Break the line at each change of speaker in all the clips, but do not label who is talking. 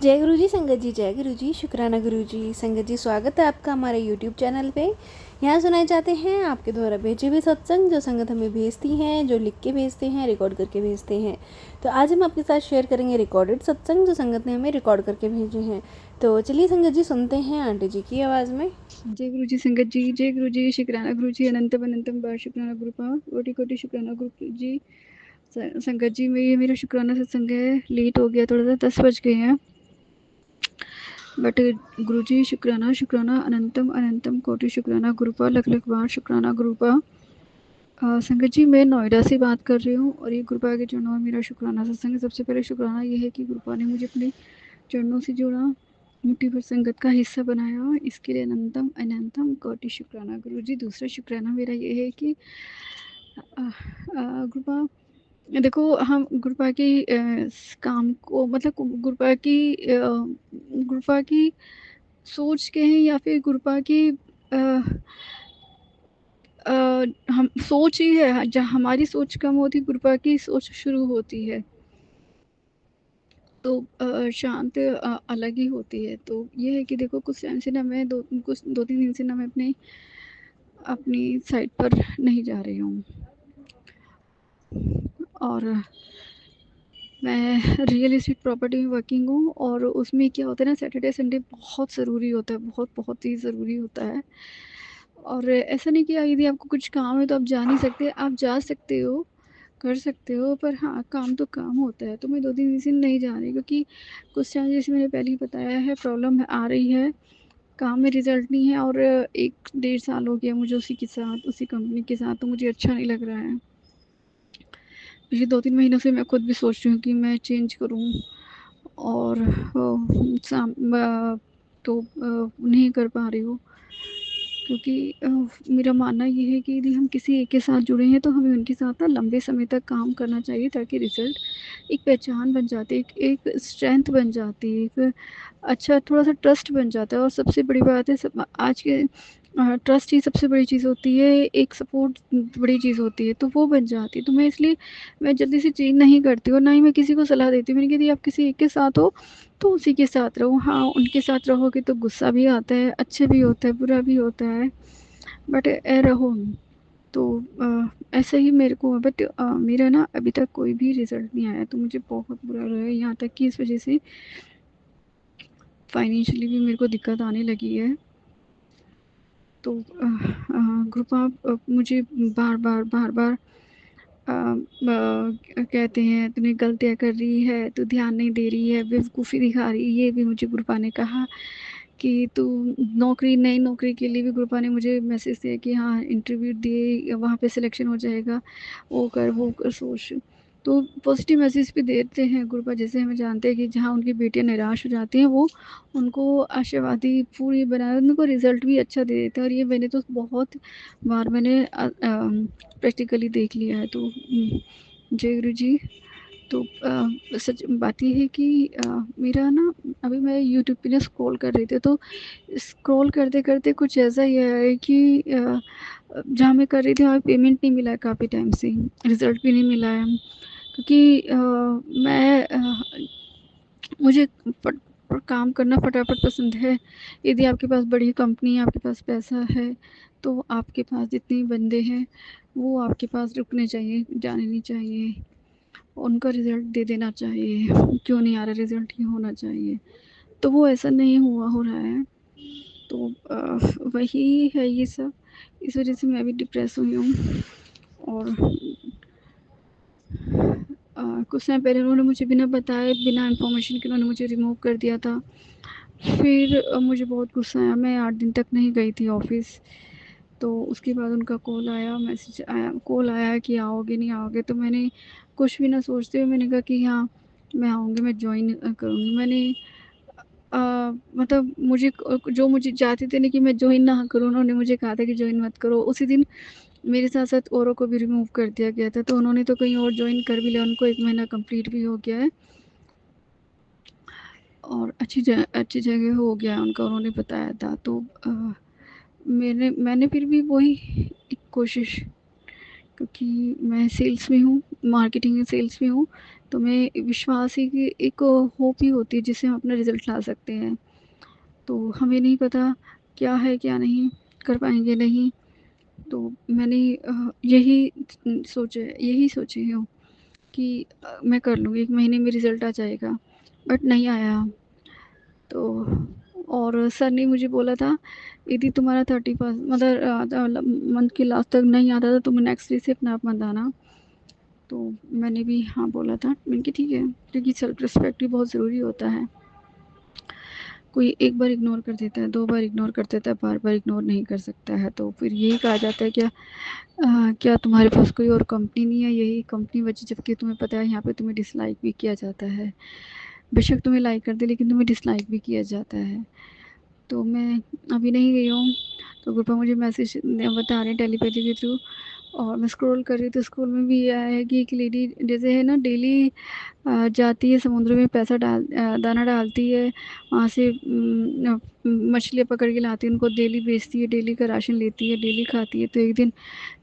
जय गुरु जी संगत जी, जय गुरु जी, शुक्राना गुरु जी। संगत जी, स्वागत है आपका हमारे यूट्यूब चैनल पे। यहाँ सुनाए जाते हैं आपके द्वारा भेजे हुए सत्संग, जो संगत हमें भेजती हैं, जो लिख के भेजते हैं, रिकॉर्ड करके भेजते हैं। तो आज हम आपके साथ शेयर करेंगे रिकॉर्डेड सत्संग, जो संगत ने हमें रिकॉर्ड करके भेजे हैं। तो चलिए संगत जी, सुनते हैं आंटी जी की आवाज़ में।
जय गुरु जी संगत जी, जय गुरु जी, शुक्राना गुरु जी, अनंतम अनंतम बार शुक्राना गुरु पाक, कोटि कोटि शुक्राना गुरु जी। संगत जी में ये मेरा शुक्राना सत्संग है। लेट हो गया, थोड़ा सा 10 बज गए हैं, बट गुरु जी शुक्राना शुक्राना अनंतम अनंतम कोटि शुक्राना गुरु पाक, लख लख बार शुक्राना गुरु पाक। संगत जी, मैं नोएडा से बात कर रही हूँ और ये गुरु पाक के चरणों में मेरा शुक्राना सत्संग है। सबसे पहले शुक्राना ये है कि गुरु पाक ने मुझे अपने चरणों से जोड़ा, मुट्ठी भर संगत का हिस्सा बनाया, इसके लिए अनंतम अनंतम कोटि शुक्राना गुरु जी। दूसरा शुक्राना मेरा ये है कि गुरुपा देखो, हम गुरुपा की काम को, मतलब गुरुपा की सोच के हैं, या फिर गुरुपा की हम सोच ही है। जहाँ हमारी सोच कम होती, गुरुपा की सोच शुरू होती है, तो शांत अलग ही होती है। तो ये है कि देखो, कुछ टाइम से ना मैं दो तीन दिन से ना मैं अपनी साइट पर नहीं जा रही हूँ, और मैं रियल इस्टेट प्रॉपर्टी में वर्किंग हूँ। और उसमें क्या होता है ना, सैटरडे संडे बहुत ज़रूरी होता है, बहुत बहुत ही ज़रूरी होता है। और ऐसा नहीं कि यदि आपको कुछ काम है तो आप जा नहीं सकते, आप जा सकते हो, कर सकते हो, पर हाँ, काम तो काम होता है। तो मैं 2-3 दिन से नहीं जा रही, क्योंकि कुछ टाइम, जैसे मैंने पहले ही बताया है, प्रॉब्लम आ रही है, काम में रिज़ल्ट नहीं है। और 1 डेढ़ साल हो गया मुझे उसी के साथ, उसी कंपनी के साथ, तो मुझे अच्छा नहीं लग रहा है। पिछले 2-3 महीनों से मैं खुद भी सोच रही हूँ कि मैं चेंज करूँ, और तो नहीं कर पा रही हूँ, क्योंकि मेरा मानना ये है कि यदि हम किसी एक के साथ जुड़े हैं तो हमें उनके साथ ना लंबे समय तक काम करना चाहिए, ताकि रिज़ल्ट एक पहचान बन जाती है, एक स्ट्रेंथ बन जाती है, एक अच्छा थोड़ा-सा ट्रस्ट बन जाता है। और सबसे बड़ी बात है, सब आज के ट्रस्ट ही सबसे बड़ी चीज़ होती है, एक सपोर्ट बड़ी चीज़ होती है, तो वो बन जाती है। तो मैं इसलिए मैं जल्दी से चेंज नहीं करती हूँ, और ना ही मैं किसी को सलाह देती हूँ। मैंने कहा, यदि आप किसी एक के साथ हो तो उसी के साथ रहो। हाँ, उनके साथ रहोगे तो गुस्सा भी आता है, अच्छे भी होता है, बुरा भी होता है, बट रहो। तो ऐसा ही मेरे को, बट मेरा ना अभी तक कोई भी रिज़ल्ट नहीं आया, तो मुझे बहुत बुरा लगा। यहाँ तक कि इस वज़ह से फाइनेंशियली भी मेरे को दिक्कत आने लगी है। तो ग्रुप आप मुझे बार-बार कहते हैं, तूने गलतियाँ कर रही है, तू ध्यान नहीं दे रही है, बेवकूफ़ी दिखा रही है। ये भी मुझे गुरुपा ने कहा कि तू नई नौकरी के लिए भी गुरुपा ने मुझे मैसेज दिया कि हाँ, इंटरव्यू दे, वहाँ पे सिलेक्शन हो जाएगा, वो कर, सोच। तो पॉजिटिव मैसेज भी देते हैं गुरुपा। जैसे हमें जानते हैं कि जहाँ उनकी बेटियाँ निराश हो जाती हैं, वो उनको आशावादी पूरी बनाए, उनको रिज़ल्ट भी अच्छा दे देते हैं। और ये मैंने तो बहुत बार मैंने प्रैक्टिकली देख लिया है। तो जय गुरु जी। तो सच बात ये है कि मेरा ना, अभी मैं यूट्यूब पे ना स्क्रॉल कर रही थी, तो स्क्रॉल करते-करते कुछ ऐसा ही आया है कि जहाँ मैं कर रही थी वहाँ पेमेंट नहीं मिला है काफ़ी टाइम से, रिज़ल्ट भी नहीं मिला है। क्योंकि मुझे फट काम करना फटाफट पसंद है। यदि आपके पास बड़ी कंपनी है, आपके पास पैसा है, तो आपके पास जितने बंदे हैं, वो आपके पास रुकने चाहिए, जाने नहीं चाहिए। उनका रिज़ल्ट दे देना चाहिए, क्यों नहीं आ रहा रिज़ल्ट, ये होना चाहिए। तो वो ऐसा नहीं हो रहा है। तो वही है ये सब, इस वज़ह से मैं भी डिप्रेस हुई हूँ। और कुछ टाइम पहले उन्होंने मुझे बिना बताए, बिना इन्फॉर्मेशन के उन्होंने मुझे रिमूव कर दिया था। फिर मुझे बहुत गुस्सा आया, मैं 8 दिन तक नहीं गई थी ऑफ़िस। तो उसके बाद उनका कॉल आया कि आओगे, नहीं आओगे? तो मैंने कुछ भी ना सोचते हुए मैंने कहा कि हाँ, मैं आऊँगी, मैं जॉइन करूँगी। मैंने मतलब मुझे चाहते थे ना कि मैं जॉइन ना करूँ, उन्होंने मुझे कहा था कि जॉइन मत करो। उसी दिन मेरे साथ-साथ औरों को भी रिमूव कर दिया गया था, तो उन्होंने तो कहीं और जॉइन कर भी लिया, उनको 1 महीना कंप्लीट भी हो गया है, और अच्छी जगह हो गया उनका, उन्होंने बताया था। तो मैंने फिर भी वही एक कोशिश क्योंकि मैं सेल्स में हूँ, मार्केटिंग में सेल्स में हूँ, तो मैं विश्वास ही की एक होप ही होती है जिससे हम अपना रिज़ल्ट ला सकते हैं। तो हमें नहीं पता क्या है, क्या नहीं, कर पाएँगे नहीं। तो मैंने यही सोचे हूँ कि मैं कर लूँगी, 1 महीने में रिज़ल्ट आ जाएगा, बट नहीं आया। तो और सर ने मुझे बोला था, यदि तुम्हारा 31 मंथ के लास्ट तक नहीं आता तो तुम नेक्स्ट डे से अपना आप मत आना। तो मैंने भी हाँ बोला था। मैंने कहा ठीक है, क्योंकि सेल्फ रिस्पेक्ट भी बहुत ज़रूरी होता है। कोई एक बार इग्नोर कर देता है, 2 बार इग्नोर कर देता है, बार-बार इग्नोर नहीं कर सकता है। तो फिर यही कहा जाता है, क्या तुम्हारे पास कोई और कंपनी नहीं है, यही कंपनी बची, जबकि तुम्हें पता है यहाँ पे तुम्हें डिसलाइक भी किया जाता है। बेशक तुम्हें लाइक कर दे, लेकिन तुम्हें डिसलाइक भी किया जाता है। तो मैं अभी नहीं गई हूँ, तो ग्रुपा मुझे मैसेज बता रहे हैं टेलीपैथी के थ्रू, और मैं स्क्रॉल कर रही हूँ तो स्क्रॉल में भी ये आया है कि एक लेडी जैसे है ना, डेली जाती है समुद्र में, दाना डालती है, वहाँ से मछलियाँ पकड़ के लाती है, उनको डेली बेचती है, डेली का राशन लेती है, डेली खाती है। तो एक दिन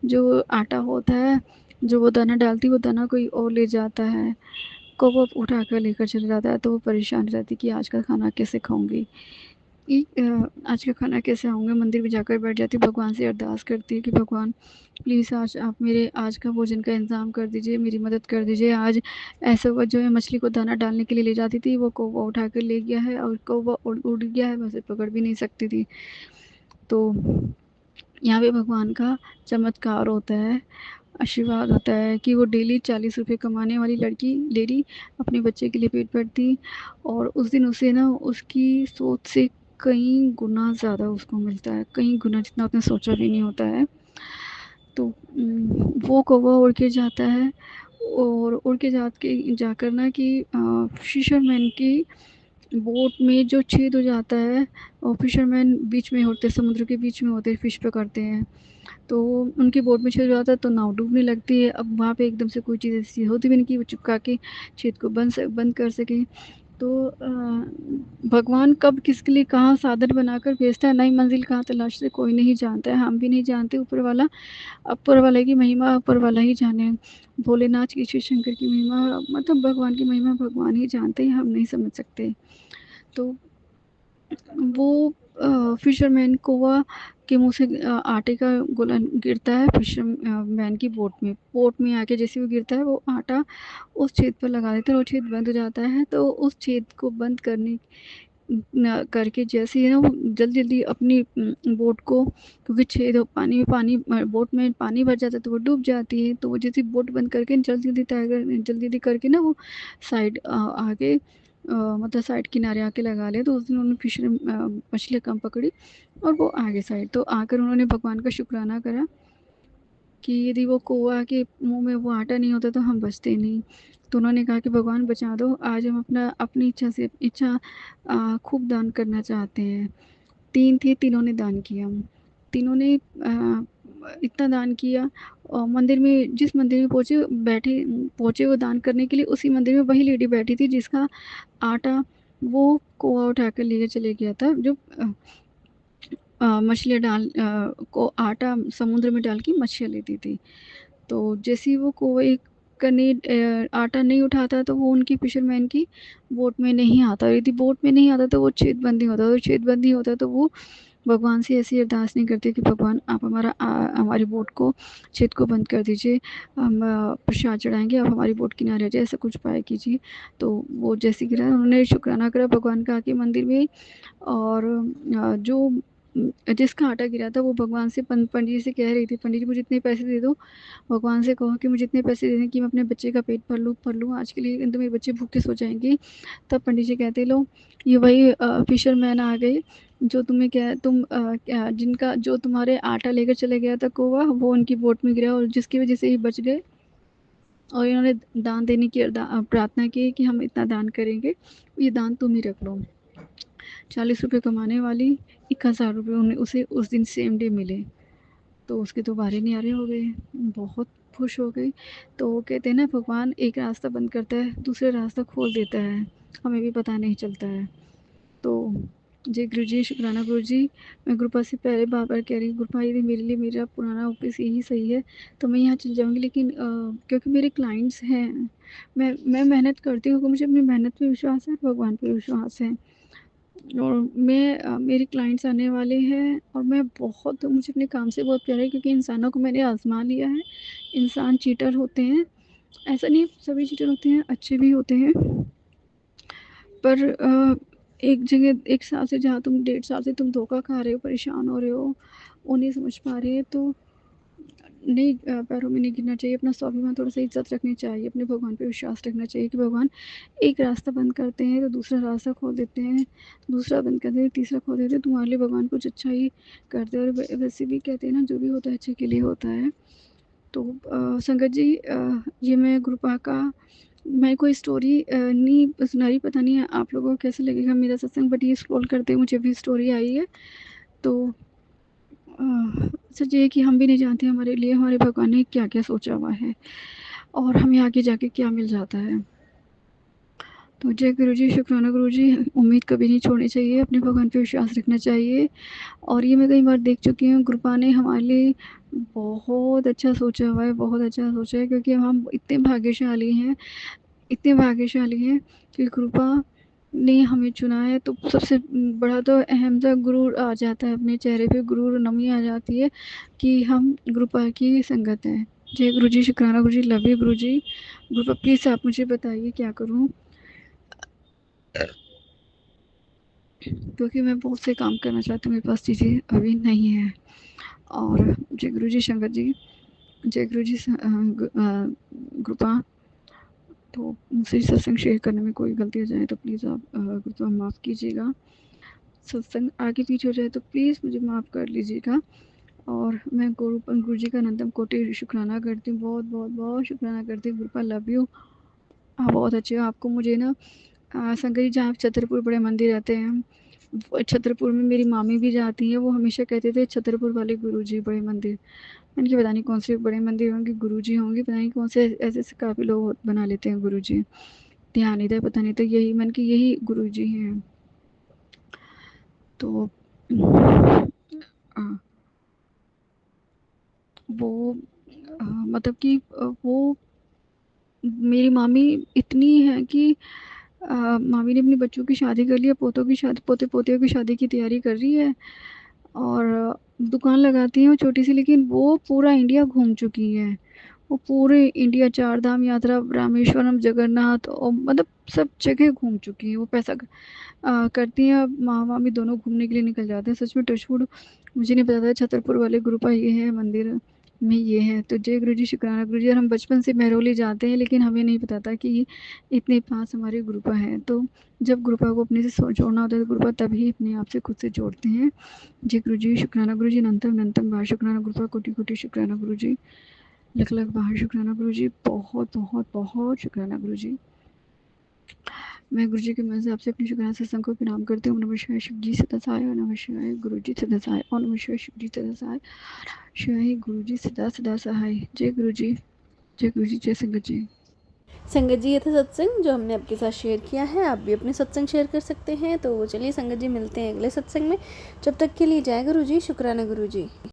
जो आटा होता है, जो वो दाना डालती है, वो दाना कोई और ले जाता है, को वो उठा कर लेकर चला जाता है। तो वो परेशान रहती है कि आज का खाना कैसे खाऊंगी, आज का खाना कैसे खाऊंगी। मंदिर में जाकर बैठ जाती है, भगवान से अरदास करती है कि भगवान प्लीज़ आज आप मेरे आज का भोजन का इंतज़ाम कर दीजिए, मेरी मदद कर दीजिए। आज ऐसा हुआ, जो मैं मछली को दाना डालने के लिए ले जाती थी, वो कौवा उठा कर ले गया है, और कौवा उड़ गया है, मैं उसे पकड़ भी नहीं सकती थी। तो यहाँ पे भगवान का चमत्कार होता है, आशीर्वाद होता है कि वो डेली 40 रुपये कमाने वाली लड़की लेडी अपने बच्चे के लिए पेट भरती, और उस दिन उसे ना उसकी सोच से कई गुना ज़्यादा उसको मिलता है, कई गुना जितना उसने सोचा भी नहीं होता है। तो वो कौवा उड़ के जाता है, और उड़ के जाकर ना कि फिशरमैन की बोट में जो छेद हो जाता है, और फिशरमैन बीच में होते, समुद्र के बीच में होते, फिश पकड़ते हैं। तो उनकी बोट में छेद हो जाता है, तो नाव डूबने लगती है। अब वहाँ पे एकदम से कोई चीज़ ऐसी होती भी नहीं कि वो चिपका के छेद को बंद कर सके। तो भगवान कब किसके लिए कहाँ साधन बनाकर भेजता है, नई मंजिल कहाँ तलाशते, कोई नहीं जानता है, हम भी नहीं जानते। ऊपर वाले की महिमा ऊपर वाला ही जाने। भोलेनाथ की, शिव शंकर की महिमा, मतलब भगवान की महिमा भगवान ही जानते हैं, हम नहीं समझ सकते। तो वो फिशरमैन कौवा के मुँह से आटे का गोला गिरता है फिशरमैन की बोट में आके जैसे वो गिरता है, वो आटा उस छेद पर लगा देता है, और वो छेद बंद हो जाता है। तो उस छेद को बंद करके जैसे ही ना वो जल्दी-जल्दी अपनी बोट को, क्योंकि छेद हो, बोट में पानी भर जाता है, तो वो डूब जाती है। तो वो जैसे बोट बंद करके जल्दी-जल्दी करके ना वो आगे मतलब साइड किनारे आके लगा लिया। तो उस दिन उन्होंने मछलियाँ कम पकड़ी, और वो आगे साइड तो आकर उन्होंने भगवान का शुक्राना करा कि यदि वो कौवा के मुँह में वो आटा नहीं होता तो हम बचते नहीं। तो उन्होंने कहा कि भगवान बचा दो, आज हम अपनी इच्छा खूब दान करना चाहते हैं। 3 थे, तीनों ने दान किया। तीनों ने इतना दान किया, और जिस मंदिर में पहुँचे वो दान करने के लिए, उसी मंदिर में वही लेडी बैठी थी जिसका आटा वो कौवा उठा कर लेके चले गया था, जो मछलियाँ को आटा समुद्र में डाल के मछलियाँ लेती थी। तो जैसे ही वो कौवे का ने आटा नहीं उठाता, तो वो उनकी फिशरमैन की बोट में नहीं आता, और यदि बोट में नहीं आता तो वो छेद बंद नहीं होता, तो छेद बंद नहीं होता तो वो भगवान से ऐसी अरदास नहीं करते कि भगवान आप हमारी बोट को छेद को बंद कर दीजिए, हम प्रसाद चढ़ाएँगे, आप हमारी बोट किनारे आ जाइए, ऐसा कुछ उपाय कीजिए। तो वो जैसे गिरा, उन्होंने शुक्राना करा भगवान का आके मंदिर में, और जिसका आटा गिरा था वो भगवान से पंडित जी से कह रही थी, पंडित जी मुझे इतने पैसे दे दो, भगवान से कहो कि मुझे इतने पैसे दे दें कि मैं अपने बच्चे का पेट भर लूँ आज के लिए, नहीं तो मेरे बच्चे भूखे सो जाएँगे। तब पंडित जी कहते, लो ये वही फिशरमैन आ गए, जो तुम्हें क्या तुम क्या जिनका जो तुम्हारे आटा लेकर चले गया था कौवा, वो उनकी बोट में गिरा, और जिसकी वजह से ये बच गए। और इन्होंने दान देने की प्रार्थना की कि हम इतना दान करेंगे, ये दान तुम ही रख लो। 40 रुपये कमाने वाली 1000 रुपये उन्हें उसे उस दिन सेम डे मिले। तो उसके तो बारे न्यारे हो गए, बहुत खुश हो गई। तो वो कहते हैं ना, भगवान एक रास्ता बंद करता है, दूसरा रास्ता खोल देता है, हमें भी पता नहीं चलता है। तो जय गुरु जी, शुक्राना गुरु जी। मैं गुरुपा से पहले बार-बार कह रही हूँ, गुरुपा यदि मेरे लिए मेरा पुराना ऑफ़िस यही सही है, तो मैं यहाँ चली जाऊँगी, लेकिन क्योंकि मेरे क्लाइंट्स हैं, मैं मेहनत करती हूँ, मुझे अपनी मेहनत पे विश्वास है, भगवान पे विश्वास है। और मेरे क्लाइंट्स आने वाले हैं, और मैं बहुत मुझे अपने काम से बहुत प्यार है, क्योंकि इंसानों को मैंने आज़मा लिया है। इंसान चीटर होते हैं, ऐसा नहीं सभी चीटर होते हैं, अच्छे भी होते हैं। पर एक जगह 1 साल से, जहाँ तुम 1.5 साल से तुम धोखा खा रहे हो, परेशान हो रहे हो, वो नहीं समझ पा रहे हैं, तो नहीं, पैरों में नहीं गिरना चाहिए। अपना स्वाभिमान, थोड़ा-सा इज़्ज़त रखनी चाहिए, अपने भगवान पे विश्वास रखना चाहिए कि भगवान एक रास्ता बंद करते हैं तो दूसरा रास्ता खोल देते हैं, दूसरा बंद करते हैं, तीसरा खोल देते हैं। तुम्हारे लिए भगवान कुछ अच्छा ही करते हैं, और वैसे भी कहते हैं ना, जो भी होता है अच्छे के लिए होता है। तो संगत जी, ये मैं गुरुपा का मैं कोई स्टोरी नहीं सुनाई, पता नहीं आप लोगों को कैसा लगेगा मेरा सत्संग, बट ये स्क्रॉल करते मुझे भी स्टोरी आई है। तो सच ये है कि हम भी नहीं जानते हमारे लिए हमारे भगवान ने क्या-क्या सोचा हुआ है, और हमें आगे जाके क्या मिल जाता है। तो जय गुरु जी, शुक्राना गुरु जी। उम्मीद कभी नहीं छोड़नी चाहिए, अपने भगवान पे विश्वास रखना चाहिए। और ये मैं कई बार देख चुकी हूँ, गुरुपा ने हमारे लिए बहुत अच्छा सोचा हुआ है, बहुत अच्छा सोचा है, क्योंकि हम इतने भाग्यशाली हैं कि गुरुपा ने हमें चुना है। तो सबसे बड़ा तो अहम सा गुरूर आ जाता है, अपने चेहरे पे गुरूर नमी आ जाती है कि हम गुरुपा की संगत हैं। जय गुरु जी, शुक्राना गुरु जी, love you Guru ji. गुरुपा please आप मुझे बताइए क्या करूँ? क्योंकि मैं बहुत से काम करना चाहती हूँ, मेरे पास चीज़ें अभी नहीं हैं। और जय गुरु जी संगत जी, जय गुरु जी कृपा। तो मुझसे सत्संग शेयर करने में कोई गलती हो जाए तो प्लीज़ आप कृपया माफ़ कीजिएगा। सत्संग आगे पीछे हो जाए तो प्लीज़ मुझे माफ़ कर लीजिएगा। और मैं गुरु जी का अनंतम कोटि शुक्राना करती हूँ, बहुत बहुत बहुत शुक्राना करती हूँ। गुरुपा लव यू, आप बहुत अच्छे हो। आपको मुझे ना संगत जी, जहाँ छतरपुर बड़े मंदिर रहते हैं, छतरपुर में मेरी मामी भी जाती हैं, वो हमेशा कहते थे छतरपुर वाले गुरुजी बड़े मंदिर। मैंने कहा पता नहीं कौन से बड़े मंदिर होंगे, गुरुजी होंगे, पता नहीं कौन से ऐसे काफ़ी लोग बना लेते हैं गुरुजी, ध्यान नहीं था, पता नहीं, तो यही मैंने कि यही गुरुजी हैं। तो वो मतलब कि वो मेरी मामी इतनी है कि मामी ने अपने बच्चों की शादी कर ली है, पोतों की शादी, पोते पोतियों की शादी की तैयारी कर रही है, और दुकान लगाती हैं वो छोटी सी, लेकिन वो पूरा इंडिया घूम चुकी है। वो पूरे इंडिया 4 धाम यात्रा, रामेश्वरम, जगन्नाथ, और मतलब सब जगह घूम चुकी हैं। वो पैसा करती हैं, अब माँ-वामी दोनों घूमने के लिए निकल जाते हैं। सच में टचवुड, मुझे नहीं पता था छतरपुर वाले गुरुपा ये है, मंदिर में ये है। तो जय गुरु जी, शुक्राना गुरु जी। और हम बचपन से महरौली जाते हैं, लेकिन हमें नहीं पता था कि इतने पास हमारे गुरुपा हैं। तो जब गुरुपा को अपने से जोड़ना होता है, तो गुरुपा तभी अपने आप से खुद से जोड़ते हैं। जय गुरु जी, शुक्राना गुरु जी, अनंतम अनंतम बार शुक्राना गुरुपा, कोटि कोटि शुक्राना गुरु जी, लख लख बार शुक्राना गुरु जी, बहुत बहुत बहुत शुक्राना गुरु जी। मैं गुरु जी के मन से आपसे अपनी शुक्राना सत्संग को प्रणाम करती हूँ। नमः शिवाय, शिव जी सदा सहाय, नमः शिवाय, गुरु जी सदा सहाय, और नमः शिवाय, शिव जी सदा सहाय, शिवाय गुरु जी सदा सदा सहाय। जय गुरु जी, जय गुरु जी, जय संगत जी।
संगत जी, ये था सत्संग जो हमने आपके साथ शेयर किया है। आप भी अपने सत्संग शेयर कर सकते हैं। तो चलिए संगत जी, मिलते हैं अगले सत्संग में। जब तक के लिए जय गुरु जी, शुक्राना गुरु जी।